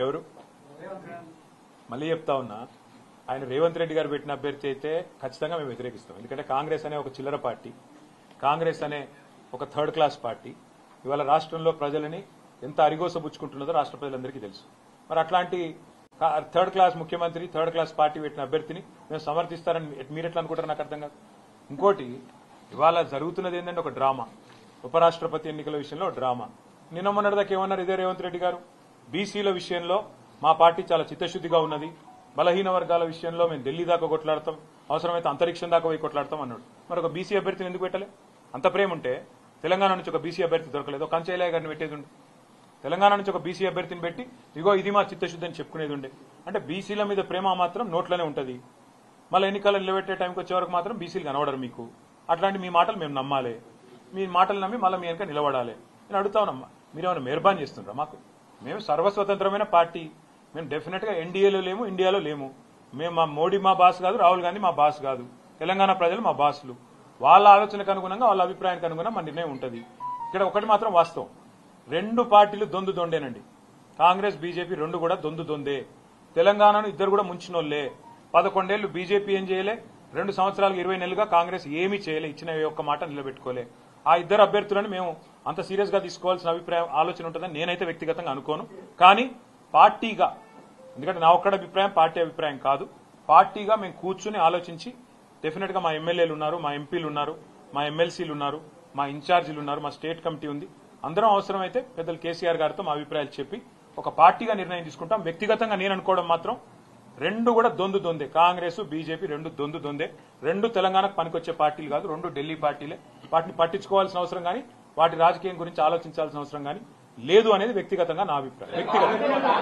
ఎవరు మళ్ళీ చెప్తా ఉన్నా, ఆయన రేవంత్ రెడ్డి గారు పెట్టిన అభ్యర్థి అయితే ఖచ్చితంగా మేము వ్యతిరేకిస్తాం. ఎందుకంటే కాంగ్రెస్ అనే ఒక చిల్లర పార్టీ, కాంగ్రెస్ అనే ఒక థర్డ్ క్లాస్ పార్టీ ఇవాళ రాష్ట్రంలో ప్రజలని ఎంత అరిగోసబుచ్చుకుంటున్నదో రాష్ట్ర ప్రజలందరికీ తెలుసు. మరి అట్లాంటి థర్డ్ క్లాస్ ముఖ్యమంత్రి, థర్డ్ క్లాస్ పార్టీ పెట్టిన అభ్యర్థిని మేము సమర్థిస్తారని మీరు ఎట్లా అనుకుంటారు నాకు అర్థం కాదు. ఇంకోటి, ఇవాళ జరుగుతున్నది ఏంటంటే ఒక డ్రామా, ఉపరాష్ట్రపతి ఎన్నికల విషయంలో డ్రామా. నిన్న మొన్నటిదాకా ఏమన్నారు ఇదే రేవంత్ రెడ్డి గారు, బీసీల విషయంలో మా పార్టీ చాలా చిత్తశుద్దిగా ఉన్నది, బలహీన వర్గాల విషయంలో మేము ఢిల్లీ దాకా కొట్లాడతాం, అవసరమైతే అంతరిక్షం దాకా పోయి కొట్లాడతాం అన్నాడు. మరి ఒక బీసీ అభ్యర్థిని ఎందుకు పెట్టలే? అంత ప్రేమ ఉంటే తెలంగాణ నుంచి ఒక బీసీ అభ్యర్థి దొరకలేదు, కంచయ్య గారిని పెట్టేది ఉండే. తెలంగాణ నుంచి ఒక బీసీ అభ్యర్థిని పెట్టి ఇగో ఇది మా చిత్తశుద్ధి అని చెప్పుకునేది ఉండే. అంటే బీసీల మీద ప్రేమ మాత్రం నోట్లోనే ఉంటుంది. మళ్ళీ ఎన్నికలు నిలబెట్టే టైంకి వచ్చే వరకు మాత్రం బీసీలు కనబడరు మీకు. అట్లాంటి మీ మాటలు మేము నమ్మాలి, మీ మాటలు నమ్మి మళ్ళీ మీ వెనక నిలబడాలి. నేను అడుగుతానమ్మా, మీరేమైనా మెహర్బాన్ చేస్తుండ్రా మాకు? మేము సర్వస్వతంత్రమైన పార్టీ, మేము డెఫినెట్ గా ఎన్డీఏలో లేము, ఇండియాలో లేము. మేము మా మోడీ మా బాస్ కాదు, రాహుల్ గాంధీ మా బాస్ కాదు, తెలంగాణ ప్రజలు మా బాసులు. వాళ్ళ ఆలోచనకు అనుగుణంగా, వాళ్ళ అభిప్రాయానికి అనుగుణంగా మా నిర్ణయం ఉంటుంది. ఇక్కడ ఒకటి మాత్రం వాస్తవం, రెండు పార్టీలు దొందు దొండేనండి. కాంగ్రెస్ బీజేపీ రెండు కూడా దొందు దొందే. తెలంగాణను ఇద్దరు కూడా ముంచినోళ్లే. 11 ఏళ్లు బీజేపీ ఏం చేయలే, 2 సంవత్సరాలకు 20 నెలలుగా కాంగ్రెస్ ఏమీ చేయలే, ఇచ్చిన ఒక్క మాట నిలబెట్టుకోలే. ఆ ఇద్దరు అభ్యర్థులను మేము అంత సీరియస్ గా తీసుకోవాల్సిన అభిప్రాయం ఆలోచన ఉంటుందని నేనైతే వ్యక్తిగతంగా అనుకోను. కానీ పార్టీగా, ఎందుకంటే నా ఒక్కడ అభిప్రాయం పార్టీ అభిప్రాయం కాదు, పార్టీగా మేము కూర్చుని ఆలోచించి డెఫినెట్ గా మా ఎమ్మెల్యేలు ఉన్నారు, మా ఎంపీలు ఉన్నారు, మా ఎమ్మెల్సీలు ఉన్నారు, మా ఇన్ఛార్జీలు ఉన్నారు, మా స్టేట్ కమిటీ ఉంది, అందరం అవసరమైతే పెద్దలు కేసీఆర్ గారితో మా అభిప్రాయాలు చెప్పి ఒక పార్టీగా నిర్ణయం తీసుకుంటాం. వ్యక్తిగతంగా నేను అనుకోవడం మాత్రం రెండు కూడా దొందు దొందే, కాంగ్రెస్ బీజేపీ రెండు దొందు దొందే. రెండు తెలంగాణకు పనికొచ్చే పార్టీలు కాదు, రెండు ఢిల్లీ పార్టీలే. వాటిని పట్టించుకోవాల్సిన అవసరం కానీ, వాటి రాజకీయం గురించి ఆలోచించాల్సిన అవసరం కానీ లేదు అనేది వ్యక్తిగతంగా నా అభిప్రాయం. వ్యక్తిగతంగా